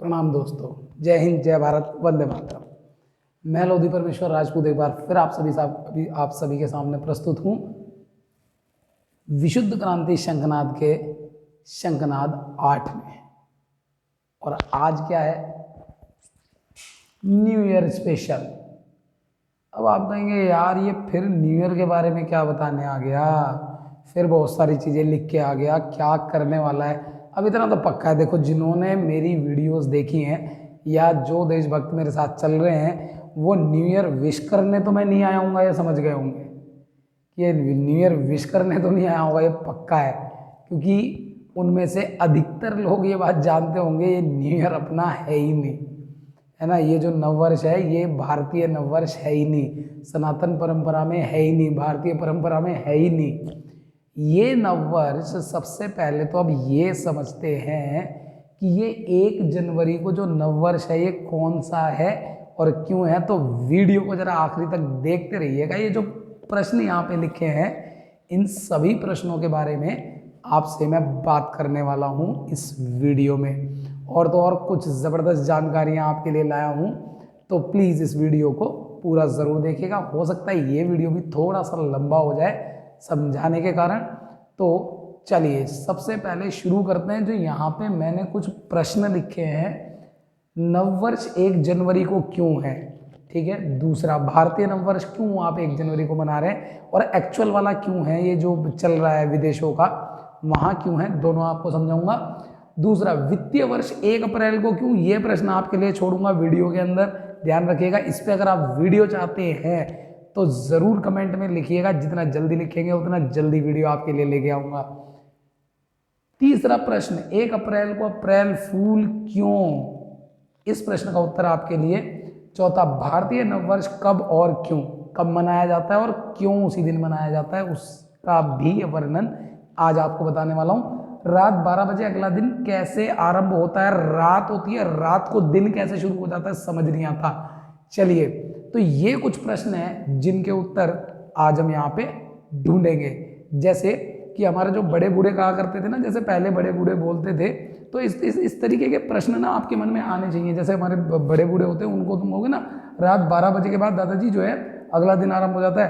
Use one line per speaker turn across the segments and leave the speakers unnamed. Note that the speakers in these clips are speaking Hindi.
प्रणाम दोस्तों, जय हिंद, जय भारत, वंदे मातरम। मैं लोधी परमेश्वर राजपूत एक बार फिर आप सभी के सामने प्रस्तुत हूँ विशुद्ध क्रांति शंखनाद के शंखनाद 8 में। और आज क्या है? New year special. अब आप कहेंगे यार ये फिर न्यू ईयर के बारे में क्या बताने आ गया, फिर बहुत सारी चीज़ें लिख के आ गया, क्या करने वाला है। अब इतना तो पक्का है, देखो जिन्होंने मेरी वीडियोस देखी हैं या जो देशभक्त मेरे साथ चल रहे हैं वो न्यू ईयर विश करने तो मैं नहीं आया हूँगा, ये समझ गए होंगे। ये न्यू ईयर विश करने तो नहीं आया होगा, ये पक्का है, क्योंकि उनमें से अधिकतर लोग ये बात जानते होंगे ये न्यू ईयर अपना है ही नहीं, है ना। ये जो नववर्ष है ये भारतीय नववर्ष है ही नहीं, सनातन परंपरा में है ही नहीं, भारतीय परंपरा में है ही नहीं। ये नववर्ष सबसे पहले तो अब ये समझते हैं कि ये 1 जनवरी को जो नववर्ष है ये कौन सा है और क्यों है। तो वीडियो को जरा आखिरी तक देखते रहिएगा। ये जो प्रश्न यहाँ पे लिखे हैं इन सभी प्रश्नों के बारे में आपसे मैं बात करने वाला हूँ इस वीडियो में, और तो और कुछ ज़बरदस्त जानकारियाँ आपके लिए लाया हूँ। तो प्लीज़ इस वीडियो को पूरा ज़रूर देखिएगा। हो सकता है ये वीडियो भी थोड़ा सा लंबा हो जाए समझाने के कारण। तो चलिए सबसे पहले शुरू करते हैं। जो यहाँ पे मैंने कुछ प्रश्न लिखे हैं, नववर्ष 1 जनवरी को क्यों है, ठीक है। दूसरा, भारतीय नववर्ष क्यों आप 1 जनवरी को मना रहे हैं, और एक्चुअल वाला क्यों है, ये जो चल रहा है विदेशों का वहाँ क्यों है, दोनों आपको समझाऊंगा। दूसरा, वित्तीय वर्ष 1 अप्रैल को क्यों, ये प्रश्न आपके लिए छोड़ूंगा वीडियो के अंदर, ध्यान रखिएगा। इस पर अगर आप वीडियो चाहते हैं तो ज़रूर कमेंट में लिखिएगा, जितना जल्दी लिखेंगे उतना जल्दी वीडियो आपके लिए लेके आऊँगा। तीसरा प्रश्न, 1 अप्रैल को अप्रैल फूल क्यों, इस प्रश्न का उत्तर आपके लिए। चौथा, भारतीय नववर्ष कब और क्यों, कब मनाया जाता है और क्यों उसी दिन मनाया जाता है, उसका भी वर्णन आज आपको बताने वाला हूँ। रात 12 बजे अगला दिन कैसे आरंभ होता है, रात होती है, रात को दिन कैसे शुरू हो जाता है, समझ नहीं आता। चलिए, तो ये कुछ प्रश्न हैं जिनके उत्तर आज हम यहाँ पे ढूंढेंगे। जैसे कि हमारे जो बड़े बूढ़े कहा करते थे ना, जैसे पहले बड़े बूढ़े बोलते थे, तो इस तरीके के प्रश्न ना आपके मन में आने चाहिए। जैसे हमारे बड़े बूढ़े होते हैं, उनको तुम कहोगे ना रात 12 बजे के बाद दादाजी जो है अगला दिन आरंभ हो जाता है,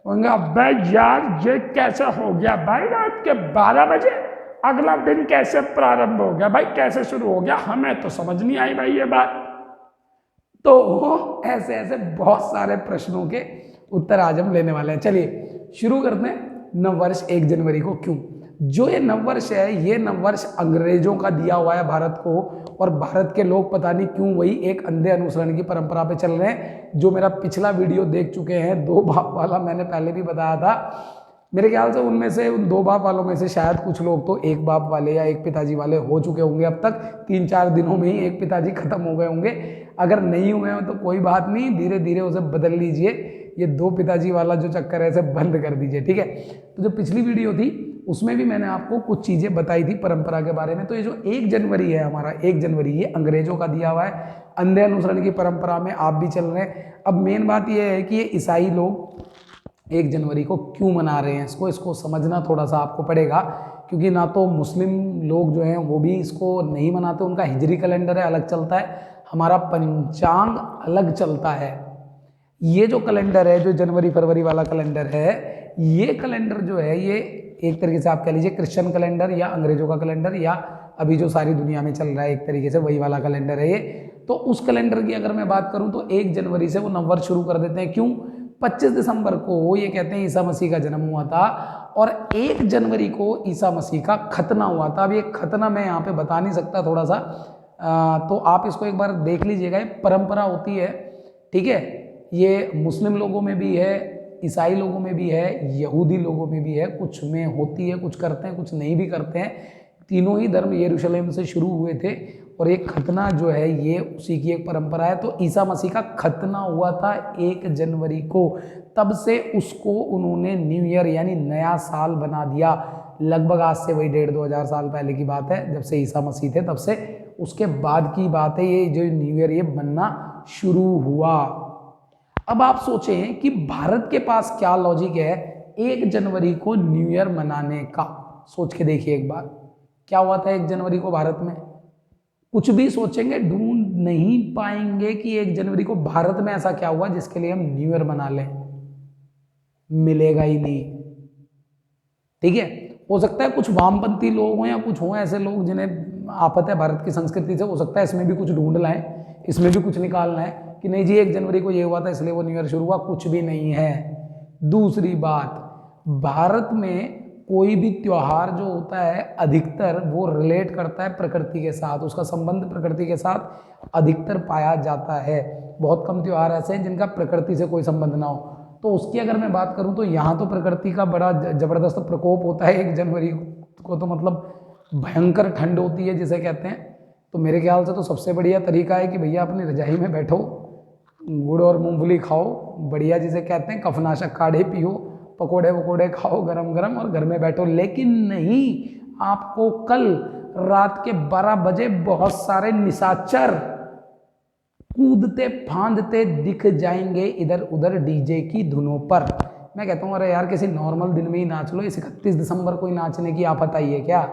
कहेंगे अबे यार ये कैसे हो गया भाई, रात के 12 बजे अगला दिन कैसे प्रारंभ हो गया भाई, कैसे शुरू हो गया, हमें तो समझ नहीं आई भाई ये बात। तो ऐसे ऐसे बहुत सारे प्रश्नों के उत्तर आज हम लेने वाले हैं। चलिए शुरू करते हैं। नववर्ष 1 जनवरी को क्यों, जो ये नववर्ष है ये नववर्ष अंग्रेजों का दिया हुआ है भारत को, और भारत के लोग पता नहीं क्यों वही एक अंधे अनुसरण की परंपरा पे चल रहे हैं। जो मेरा पिछला वीडियो देख चुके हैं 2 बाप वाला, मैंने पहले भी बताया था, मेरे ख्याल से उनमें से उन 2 बाप वालों में से शायद कुछ लोग तो 1 बाप वाले या 1 पिताजी वाले हो चुके होंगे। अब तक 3-4 दिनों में ही 1 पिताजी खत्म हो गए होंगे। अगर नहीं हुए हैं तो कोई बात नहीं, धीरे धीरे उसे बदल लीजिए। ये 2 पिताजी वाला जो चक्कर है इसे बंद कर दीजिए, ठीक है। तो जो पिछली वीडियो थी उसमें भी मैंने आपको कुछ चीज़ें बताई थी परंपरा के बारे में। तो ये जो 1 जनवरी है हमारा, 1 जनवरी ये अंग्रेजों का दिया हुआ है, अंधे अनुसरण की परंपरा में आप भी चल रहे हैं। अब मेन बात यह है कि ये ईसाई लोग 1 जनवरी को क्यों मना रहे हैं, इसको समझना थोड़ा सा आपको पड़ेगा, क्योंकि ना तो मुस्लिम लोग जो हैं वो भी इसको नहीं मनाते, उनका हिजरी कैलेंडर है अलग चलता है, हमारा पंचांग अलग चलता है। ये जो कैलेंडर है, जो जनवरी फरवरी वाला कैलेंडर है, ये कैलेंडर जो है ये एक तरीके से आप कह लीजिए क्रिश्चियन कैलेंडर या अंग्रेजों का कैलेंडर, या अभी जो सारी दुनिया में चल रहा है एक तरीके से वही वाला कैलेंडर है ये। तो उस कैलेंडर की अगर मैं बात करूं तो 1 जनवरी से वो नववर्ष शुरू कर देते हैं। क्यों? 25 दिसंबर को ये कहते हैं ईसा मसीह का जन्म हुआ था, और 1 जनवरी को ईसा मसीह का खतना हुआ था। अब ये खतना मैं यहाँ पे बता नहीं सकता, थोड़ा सा तो आप इसको एक बार देख लीजिएगा। ये परंपरा होती है, ठीक है। ये मुस्लिम लोगों में भी है, ईसाई लोगों में भी है, यहूदी लोगों में भी है, कुछ में होती है, कुछ करते हैं, कुछ नहीं भी करते हैं। तीनों ही धर्म यरूशलेम से शुरू हुए थे, और एक खतना जो है ये उसी की एक परंपरा है। तो ईसा मसीह का खतना हुआ था 1 जनवरी को, तब से उसको उन्होंने न्यू ईयर यानी नया साल बना दिया। लगभग आज से वही 1.5-2 हज़ार साल पहले की बात है, जब से ईसा मसीह थे तब से उसके बाद की बात है ये जो न्यू ईयर ये बनना शुरू हुआ। अब आप सोचें कि भारत के पास क्या लॉजिक है 1 जनवरी को न्यू ईयर मनाने का, सोच के देखिए एक बार क्या हुआ था 1 जनवरी को भारत में। कुछ भी सोचेंगे ढूंढ नहीं पाएंगे कि 1 जनवरी को भारत में ऐसा क्या हुआ जिसके लिए हम न्यू ईयर मना लें, मिलेगा ही नहीं। ठीक है, हो सकता है कुछ वामपंथी लोग हों या कुछ हों ऐसे लोग जिन्हें आफत है भारत की संस्कृति से, हो सकता है इसमें भी कुछ ढूंढ लाएं, इसमें भी कुछ निकालना है कि नहीं जी 1 जनवरी को ये हुआ था इसलिए वो न्यू ईयर शुरू हुआ, कुछ भी नहीं है। दूसरी बात, भारत में कोई भी त्योहार जो होता है अधिकतर वो रिलेट करता है प्रकृति के साथ, उसका संबंध प्रकृति के साथ अधिकतर पाया जाता है। बहुत कम त्योहार ऐसे हैं जिनका प्रकृति से कोई संबंध ना हो। तो उसकी अगर मैं बात करूं तो यहाँ तो प्रकृति का बड़ा जबरदस्त प्रकोप होता है 1 जनवरी को, तो मतलब भयंकर ठंड होती है जिसे कहते हैं। तो मेरे ख्याल से तो सबसे बढ़िया तरीका है कि भैया अपनी रजाई में बैठो, गुड़ और मूंगफली खाओ, बढ़िया जिसे कहते हैं कफनाशक काढ़े पियो, पकोड़े वकोड़े खाओ गरम गरम और घर में बैठो। लेकिन नहीं, आपको कल रात के 12 बजे बहुत सारे निशाचर कूदते फांदते दिख जाएंगे इधर उधर डीजे की धुनों पर। मैं कहता हूँ अरे यार किसी नॉर्मल दिन में ही नाच लो, इस 31 दिसंबर को ही नाचने की आफत आई है क्या?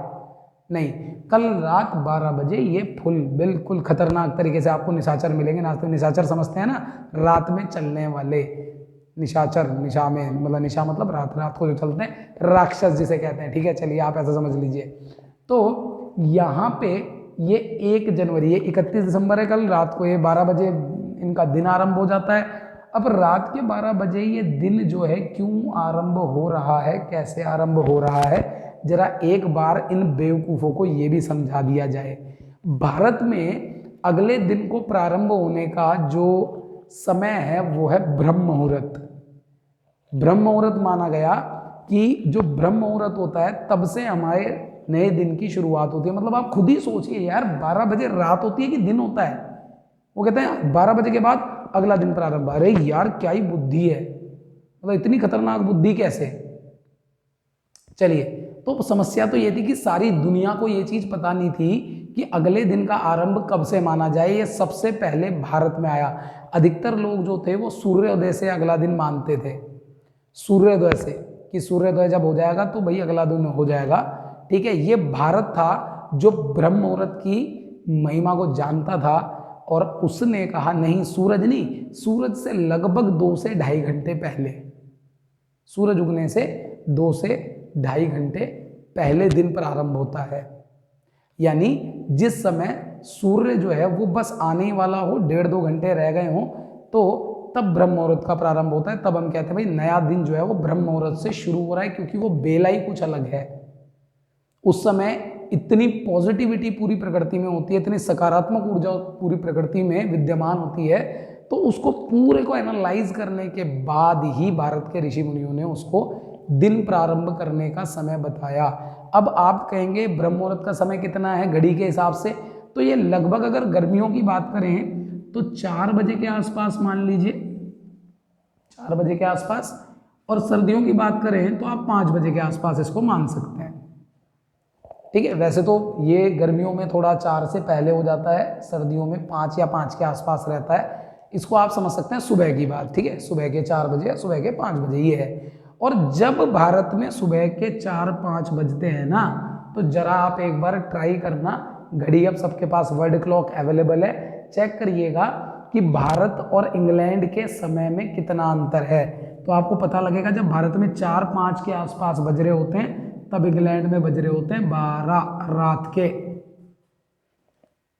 नहीं, कल रात 12 बजे ये फुल बिल्कुल खतरनाक तरीके से आपको निशाचर मिलेंगे नाचते। निशाचर समझते हैं ना, रात में चलने वाले निशाचर, निशा में मतलब निशा मतलब रात, रात को जो चलते हैं, राक्षस जिसे कहते हैं। ठीक है, चलिए आप ऐसा समझ लीजिए। तो यहाँ पे ये 1 जनवरी, ये 31 दिसंबर है, कल रात को ये 12 बजे इनका दिन आरंभ हो जाता है। अब रात के 12 बजे ये दिन जो है क्यों आरंभ हो रहा है, कैसे आरंभ हो रहा है, जरा एक बार इन बेवकूफ़ों को ये भी समझा दिया जाए। भारत में अगले दिन को प्रारंभ होने का जो समय है वो है ब्रह्म मुहूर्त। ब्रह्म मुहूर्त माना गया कि जो ब्रह्म मुहूर्त होता है तब से हमारे नए दिन की शुरुआत होती है। मतलब आप खुद ही सोचिए यार, 12 बजे रात होती है कि दिन होता है? वो कहते हैं 12 बजे के बाद अगला दिन प्रारंभ। अरे यार क्या ही बुद्धि है, मतलब इतनी खतरनाक बुद्धि कैसे? चलिए, तो समस्या तो ये थी कि सारी दुनिया को ये चीज पता नहीं थी कि अगले दिन का आरंभ कब से माना जाए। ये सबसे पहले भारत में आया। अधिकतर लोग जो थे वो सूर्योदय से अगला दिन मानते थे, सूर्योदय से, कि सूर्योदय जब हो जाएगा तो भाई अगला दिन हो जाएगा। ठीक है, ये भारत था जो ब्रह्म मुहूर्त की महिमा को जानता था और उसने कहा नहीं, सूरज नहीं, सूरज से लगभग 2 से ढाई घंटे पहले, सूरज उगने से 2 से ढाई घंटे पहले दिन प्रारंभ होता है। यानी जिस समय सूर्य जो है वो बस आने ही वाला हो, 1.5-2 घंटे रह गए हों, तो तब ब्रह्म मुहूर्त का प्रारंभ होता है। तब हम कहते हैं भाई नया दिन जो है वो ब्रह्म मुहूर्त से शुरू हो रहा है, क्योंकि वो बेला ही कुछ अलग है। उस समय इतनी पॉजिटिविटी पूरी प्रकृति में होती है, इतनी सकारात्मक ऊर्जा पूरी प्रकृति में विद्यमान होती है, तो उसको पूरे को एनालाइज करने के बाद ही भारत के ऋषि मुनियों ने उसको दिन प्रारंभ करने का समय बताया। अब आप कहेंगे ब्रह्म मुहूर्त का समय कितना है घड़ी के हिसाब से? तो ये लगभग अगर गर्मियों की बात करें तो 4 बजे के आसपास मान लीजिए, 4 बजे के आसपास, और सर्दियों की बात करें तो आप 5 बजे के आसपास इसको मान सकते हैं। ठीक है, वैसे तो ये गर्मियों में थोड़ा 4 से पहले हो जाता है, सर्दियों में 5 या 5 के आसपास रहता है। इसको आप समझ सकते हैं सुबह की बात। ठीक है, सुबह के 4 बजे या सुबह के 5 बजे ये है। और जब भारत में सुबह के 4-5 बजते हैं ना, तो जरा आप एक बार ट्राई करना, घड़ी अब सबके पास वर्ल्ड क्लॉक अवेलेबल है, चेक करिएगा कि भारत और इंग्लैंड के समय में कितना अंतर है। तो आपको पता लगेगा जब भारत में 4-5 के आसपास बज रहे होते हैं तब इंग्लैंड में बज रहे होते हैं 12 रात के।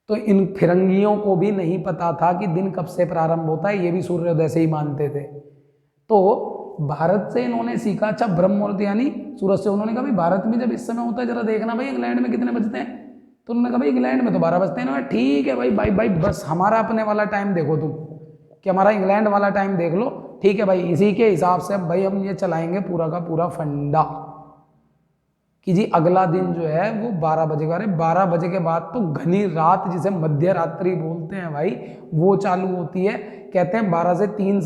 तो इन फिरंगियों को भी नहीं पता था कि दिन कब से प्रारंभ होता है, ये भी सूर्योदय से ही मानते थे। तो भारत से इन्होंने सीखा। अच्छा, ब्रह्म मुहूर्त यानी सूरज से, उन्होंने कहा भाई भारत में जब इस समय होता है जरा देखना भाई इंग्लैंड में कितने बजते हैं। तो उन्होंने कहा भाई इंग्लैंड में तो 12 बजते हैं ना। ठीक है भाई, भाई भाई बस हमारा अपने वाला टाइम देखो तुम, कि हमारा इंग्लैंड वाला टाइम देख लो। ठीक है भाई, इसी के हिसाब से अब भाई हम ये चलाएंगे पूरा का पूरा फंडा कि जी अगला दिन जो है वो 12 बजे का। अरे 12 बजे के बाद तो घनी रात, जिसे मध्य रात्रि बोलते हैं भाई, वो चालू होती है। कहते हैं 12 से 3,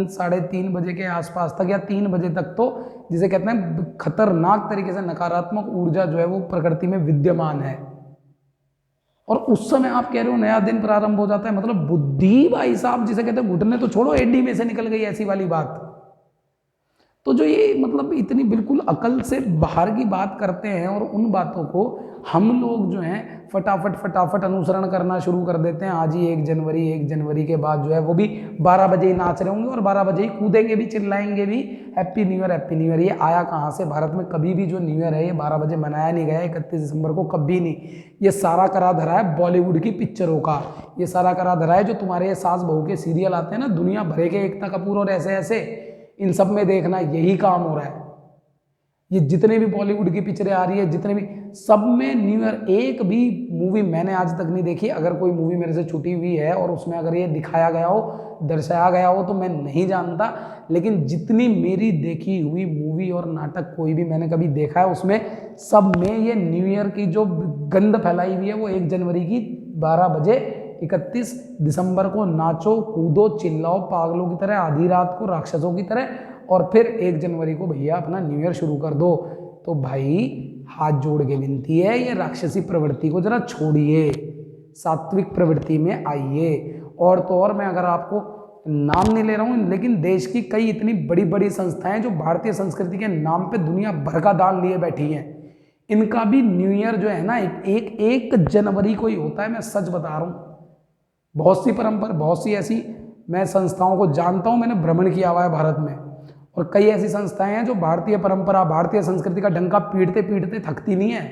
साढ़े 3 बजे के आसपास तक या 3 बजे तक तो जिसे कहते हैं खतरनाक तरीके से नकारात्मक ऊर्जा जो है वो प्रकृति में विद्यमान है। और उस समय आप कह रहे हो नया दिन प्रारंभ हो जाता है, मतलब बुद्धि भाई साहब जिसे कहते हैं घुटने तो छोड़ो, एडी में से निकल गई, ऐसी वाली बात। तो जो ये मतलब इतनी बिल्कुल अकल से बाहर की बात करते हैं और उन बातों को हम लोग जो हैं फटाफट फटाफट अनुसरण करना शुरू कर देते हैं। आज ही 1 जनवरी, 1 जनवरी के बाद जो है वो भी 12 बजे ही नाच रहे होंगे और 12 बजे ही कूदेंगे भी, चिल्लाएंगे भी happy new year, happy new year. ये आया कहाँ से? भारत में कभी भी जो न्यू ईयर है ये 12 बजे मनाया नहीं गया, 31 दिसंबर को कभी नहीं। ये सारा करा धरा है बॉलीवुड की पिक्चरों का, ये सारा करा धरा है जो तुम्हारे ये सास बहू के सीरियल आते हैं ना, दुनिया भरे के, एकता कपूर और ऐसे ऐसे, इन सब में देखना यही काम हो रहा है। ये जितने भी बॉलीवुड की पिक्चरें आ रही है, जितने भी, सब में न्यू ईयर, एक भी मूवी मैंने आज तक नहीं देखी। अगर कोई मूवी मेरे से छूटी हुई है और उसमें अगर ये दिखाया गया हो, दर्शाया गया हो, तो मैं नहीं जानता। लेकिन जितनी मेरी देखी हुई मूवी और नाटक कोई भी मैंने कभी देखा है, उसमें सब में ये न्यू ईयर की जो गंध फैलाई हुई है वो 1 जनवरी की 12 बजे, 31 दिसंबर को नाचो कूदो चिल्लाओ पागलों की तरह, आधी रात को राक्षसों की तरह, और फिर 1 जनवरी को भैया अपना न्यू ईयर शुरू कर दो। तो भाई हाथ जोड़ के विनती है, ये राक्षसी प्रवृत्ति को जरा छोड़िए, सात्विक प्रवृत्ति में आइए। और तो और मैं अगर आपको नाम नहीं ले रहा हूँ, लेकिन देश की कई इतनी बड़ी बड़ी संस्थाएं जो भारतीय संस्कृति के नाम पे दुनिया भर का दान लिए बैठी हैं, इनका भी न्यू ईयर जो है ना एक जनवरी को ही होता है। मैं सच बता रहा हूँ, बहुत सी परंपरा, बहुत सी ऐसी मैं संस्थाओं को जानता हूँ, मैंने भ्रमण किया हुआ है भारत में, और कई ऐसी संस्थाएं हैं जो भारतीय परंपरा, भारतीय संस्कृति का डंका पीटते पीटते थकती नहीं है,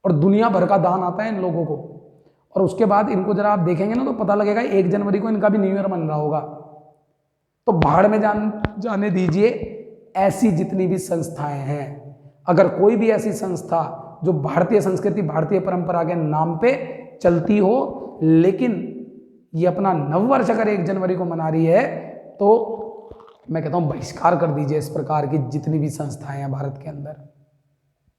और दुनिया भर का दान आता है इन लोगों को। और उसके बाद इनको जरा आप देखेंगे ना तो पता लगेगा 1 जनवरी को इनका भी न्यू ईयर मन रहा होगा। तो भाड़ में जाने दीजिए ऐसी जितनी भी संस्थाएं हैं। अगर कोई भी ऐसी संस्था जो भारतीय संस्कृति, भारतीय परंपरा के नाम पे चलती हो, लेकिन ये अपना नववर्ष अगर 1 जनवरी को मना रही है, तो मैं कहता हूं बहिष्कार कर दीजिए इस प्रकार की जितनी भी संस्थाएं हैं भारत के अंदर।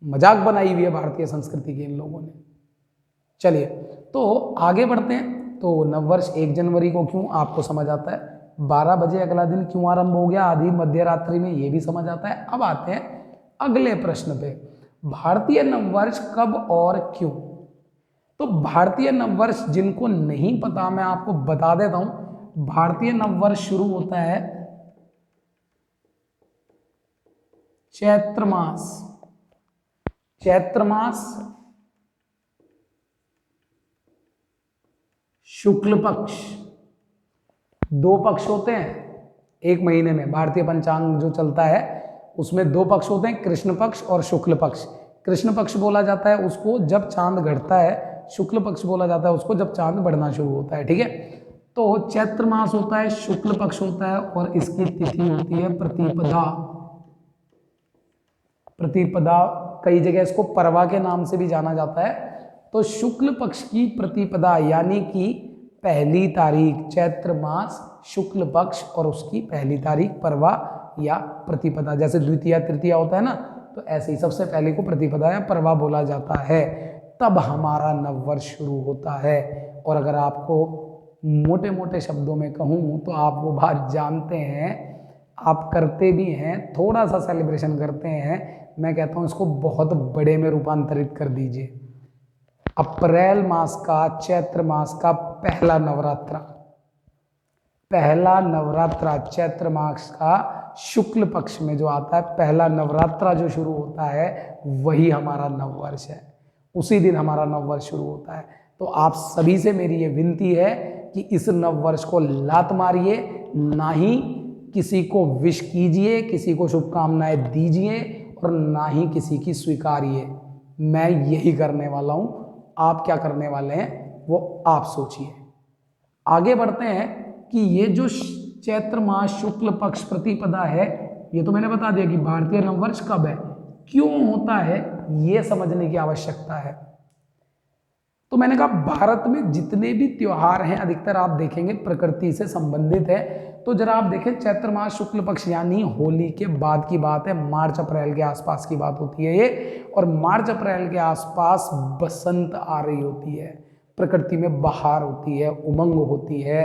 मजाक बनाई हुई है भारतीय संस्कृति की इन लोगों ने। चलिए तो आगे बढ़ते हैं। तो नववर्ष 1 जनवरी को क्यों, आपको समझ आता है। 12 बजे अगला दिन क्यों आरंभ हो गया, आधी मध्य रात्रि में, ये भी समझ आता है। अब आते हैं अगले प्रश्न पे, भारतीय नववर्ष कब और क्यों। तो भारतीय नववर्ष जिनको नहीं पता मैं आपको बता देता हूं। भारतीय नववर्ष शुरू होता है चैत्र मास, चैत्र मास शुक्ल पक्ष, 2 पक्ष होते हैं एक महीने में। भारतीय पंचांग जो चलता है उसमें 2 पक्ष होते हैं, कृष्ण पक्ष और शुक्ल पक्ष। कृष्ण पक्ष बोला जाता है उसको जब चांद घटता है, शुक्ल पक्ष बोला जाता है उसको जब चांद बढ़ना शुरू होता है, ठीक है। तो चैत्र मास होता है, शुक्ल पक्ष होता है, और इसकी तिथि होती है प्रतिपदा। प्रतिपदा, कई जगह इसको परवा के नाम से भी जाना जाता है। तो शुक्ल पक्ष की प्रतिपदा यानी कि पहली तारीख, चैत्र मास शुक्ल पक्ष और उसकी पहली तारीख परवा या प्रतिपदा। जैसे द्वितीया तृतीया होता है ना, तो ऐसे ही सबसे पहले को प्रतिपदा या परवा बोला जाता है, तब हमारा नववर्ष शुरू होता है। और अगर आपको मोटे मोटे शब्दों में कहूँ तो आप वो बात जानते हैं, आप करते भी हैं, थोड़ा सा सेलिब्रेशन करते हैं। मैं कहता हूँ इसको बहुत बड़े में रूपांतरित कर दीजिए। अप्रैल मास का, चैत्र मास का पहला नवरात्रा, पहला नवरात्रा चैत्र मास का शुक्ल पक्ष में जो आता है, पहला नवरात्रा जो शुरू होता है वही हमारा नववर्ष है। उसी दिन हमारा नववर्ष शुरू होता है। तो आप सभी से मेरी ये विनती है कि इस नववर्ष को लात मारिए, ना ही किसी को विश कीजिए, किसी को शुभकामनाएं दीजिए, और ना ही किसी की स्वीकारिए। मैं यही करने वाला हूँ। आप क्या करने वाले हैं वो आप सोचिए। आगे बढ़ते हैं कि ये जो चैत्र मास शुक्ल पक्ष प्रतिपदा है, ये तो मैंने बता दिया कि भारतीय नववर्ष कब है, क्यों होता है, ये समझने की आवश्यकता है। तो मैंने कहा भारत में जितने भी त्योहार हैं अधिकतर आप देखेंगे प्रकृति से संबंधित है। तो जरा आप देखें चैत्र मास शुक्ल पक्ष यानी होली के बाद की बात है, मार्च अप्रैल के आसपास की बात होती है ये। और मार्च अप्रैल के आसपास बसंत आ रही होती है, प्रकृति में बहार होती है, उमंग होती है,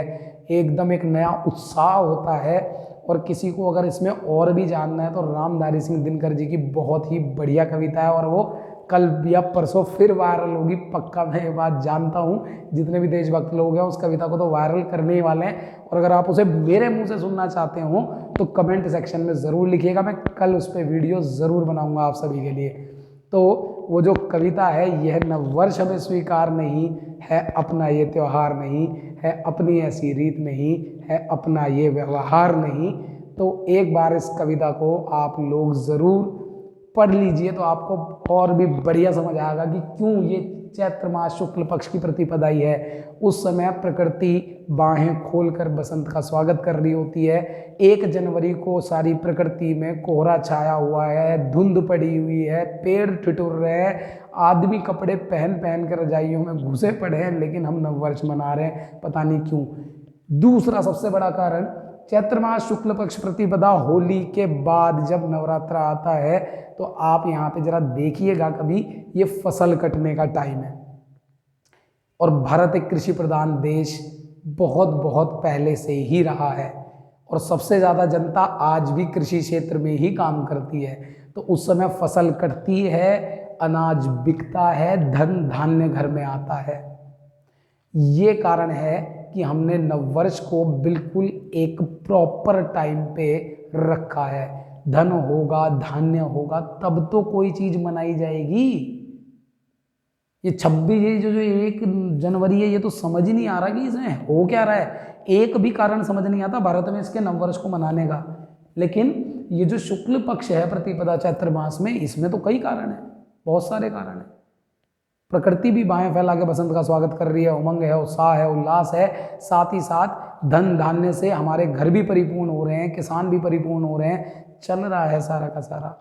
एकदम एक नया उत्साह होता है। और किसी को अगर इसमें और भी जानना है तो रामधारी सिंह दिनकर जी की बहुत ही बढ़िया कविता है, और वो कल या परसों फिर वायरल होगी, पक्का मैं ये बात जानता हूँ। जितने भी देशभक्त लोग हैं उस कविता को तो वायरल करने ही वाले हैं। और अगर आप उसे मेरे मुंह से सुनना चाहते हो तो कमेंट सेक्शन में ज़रूर लिखिएगा, मैं कल उस पर वीडियो ज़रूर बनाऊंगा आप सभी के लिए। तो वो जो कविता है, यह नववर्ष हमें स्वीकार नहीं है, अपना ये त्योहार नहीं है, अपनी ऐसी रीत नहीं है, अपना ये व्यवहार नहीं। तो एक बार इस कविता को आप लोग ज़रूर पढ़ लीजिए, तो आपको और भी बढ़िया समझ आएगा कि क्यों ये चैत्र मास शुक्ल पक्ष की प्रतिपदा ही है। उस समय प्रकृति बाहें खोलकर बसंत का स्वागत कर रही होती है। 1 जनवरी को सारी प्रकृति में कोहरा छाया हुआ है, धुंध पड़ी हुई है, पेड़ ठिठुर रहे हैं, आदमी कपड़े पहन पहन कर रजाइयों में घुसे पड़े हैं, लेकिन हम नववर्ष मना रहे हैं, पता नहीं क्यों। दूसरा सबसे बड़ा कारण, चैत्र मास शुक्ल पक्ष प्रतिपदा होली के बाद जब नवरात्र आता है, तो आप यहाँ पे जरा देखिएगा कभी, ये फसल कटने का टाइम है। और भारत एक कृषि प्रधान देश बहुत बहुत पहले से ही रहा है, और सबसे ज़्यादा जनता आज भी कृषि क्षेत्र में ही काम करती है। तो उस समय फसल कटती है, अनाज बिकता है, धन धान्य घर में आता है। ये कारण है कि हमने नववर्ष को बिल्कुल एक प्रॉपर टाइम पे रखा है। धन होगा, धान्य होगा, तब तो कोई चीज मनाई जाएगी। ये 26 ये जो 1 जनवरी है, ये तो समझ ही नहीं आ रहा कि इसमें हो क्या रहा है। एक भी कारण समझ नहीं आता भारत में इसके नववर्ष को मनाने का। लेकिन ये जो शुक्ल पक्ष है प्रतिपदा चैत्र मास में, इसमें तो कई कारण है, बहुत सारे कारण है। प्रकृति भी बाहें फैला के बसंत का स्वागत कर रही है, उमंग है, उत्साह है, उल्लास है। साथ ही साथ धन धान्य से हमारे घर भी परिपूर्ण हो रहे हैं, किसान भी परिपूर्ण हो रहे हैं, चल रहा है सारा का सारा,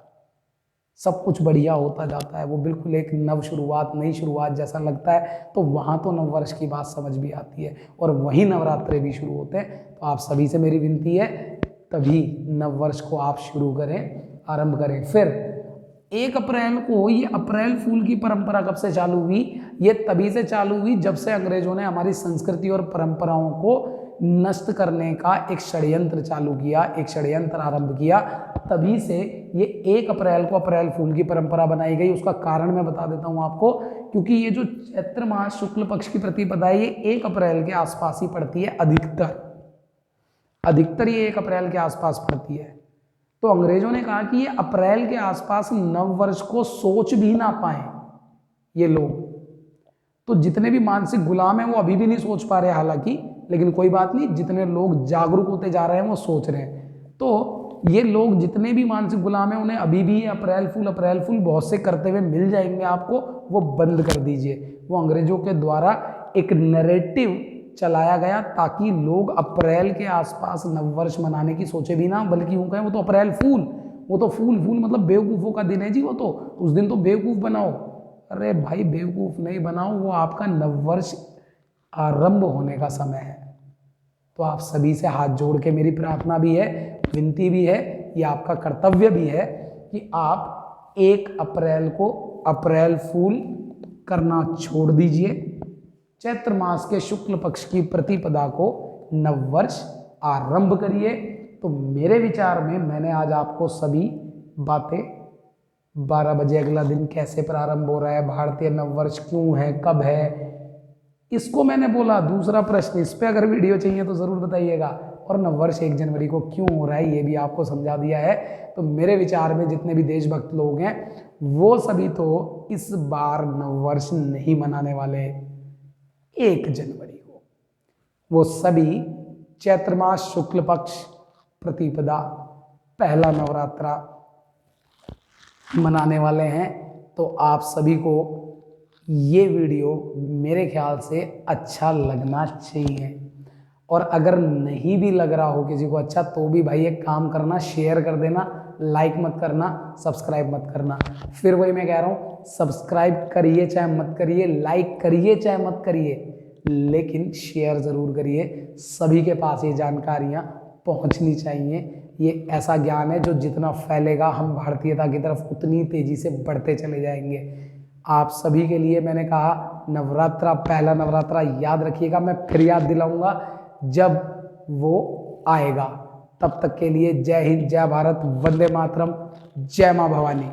सब कुछ बढ़िया होता जाता है। वो बिल्कुल एक नव शुरुआत, नई शुरुआत जैसा लगता है। तो वहाँ तो नववर्ष की बात समझ भी आती है, और वहीं नवरात्रे भी शुरू होते हैं। तो आप सभी से मेरी विनती है, तभी नववर्ष को आप शुरू करें, आरंभ करें। फिर 1 अप्रैल को ये अप्रैल फूल की परंपरा कब से चालू हुई? ये तभी से चालू हुई जब से अंग्रेजों ने हमारी संस्कृति और परंपराओं को नष्ट करने का एक षड्यंत्र चालू किया, एक षड्यंत्र आरंभ किया। तभी से ये 1 अप्रैल को अप्रैल फूल की परंपरा बनाई गई। उसका कारण मैं बता देता हूँ आपको, क्योंकि ये जो चैत्र मास शुक्ल पक्ष की प्रतिपदा है, ये 1 अप्रैल के आसपास ही पड़ती है, अधिकतर ये 1 अप्रैल के आसपास पड़ती है। तो अंग्रेजों ने कहा कि ये अप्रैल के आसपास नव वर्ष को सोच भी ना पाए ये लोग। तो जितने भी मानसिक गुलाम हैं वो अभी भी नहीं सोच पा रहे हालांकि, लेकिन कोई बात नहीं, जितने लोग जागरूक होते जा रहे हैं वो सोच रहे हैं। तो ये लोग जितने भी मानसिक गुलाम हैं, उन्हें अभी भी अप्रैल फूल बहुत से करते हुए मिल जाएंगे आपको, वो बंद कर दीजिए। वो अंग्रेजों के द्वारा एक नैरेटिव चलाया गया ताकि लोग अप्रैल के आसपास नववर्ष मनाने की सोचे भी ना, बल्कि यूं कहें वो तो अप्रैल फूल, वो तो फूल मतलब बेवकूफ़ों का दिन है जी। वो तो उस दिन तो बेवकूफ़ बनाओ। अरे भाई बेवकूफ़ नहीं बनाओ, वो आपका नववर्ष आरंभ होने का समय है। तो आप सभी से हाथ जोड़ के मेरी प्रार्थना भी है, विनती भी है, ये आपका कर्तव्य भी है कि आप 1 अप्रैल को अप्रैल फूल करना छोड़ दीजिए। चैत्र मास के शुक्ल पक्ष की प्रतिपदा को नववर्ष आरंभ करिए। तो मेरे विचार में मैंने आज आपको सभी बातें, 12 बजे अगला दिन कैसे प्रारंभ हो रहा है, भारतीय नववर्ष क्यों है, कब है, इसको मैंने बोला। दूसरा प्रश्न, इस पे अगर वीडियो चाहिए तो ज़रूर बताइएगा। और नववर्ष 1 जनवरी को क्यों हो रहा है ये भी आपको समझा दिया है। तो मेरे विचार में जितने भी देशभक्त लोग हैं वो सभी तो इस बार नववर्ष नहीं मनाने वाले 1 जनवरी को, वो सभी चैत्र मास शुक्ल पक्ष प्रतिपदा पहला नवरात्रा मनाने वाले हैं। तो आप सभी को ये वीडियो मेरे ख्याल से अच्छा लगना चाहिए, और अगर नहीं भी लग रहा हो किसी को अच्छा, तो भी भाई एक काम करना, शेयर कर देना, लाइक मत करना, सब्सक्राइब मत करना। फिर वही मैं कह रहा हूँ, सब्सक्राइब करिए चाहे मत करिए, लाइक करिए चाहे मत करिए, लेकिन शेयर ज़रूर करिए। सभी के पास ये जानकारियाँ पहुँचनी चाहिए। ये ऐसा ज्ञान है जो जितना फैलेगा हम भारतीयता की तरफ उतनी तेज़ी से बढ़ते चले जाएंगे। आप सभी के लिए मैंने कहा नवरात्रा, पहला नवरात्रा याद रखिएगा। मैं फिर याद दिलाऊंगा जब वो आएगा। तब तक के लिए जय हिंद, जय भारत, वंदे मातरम, जय माँ भवानी।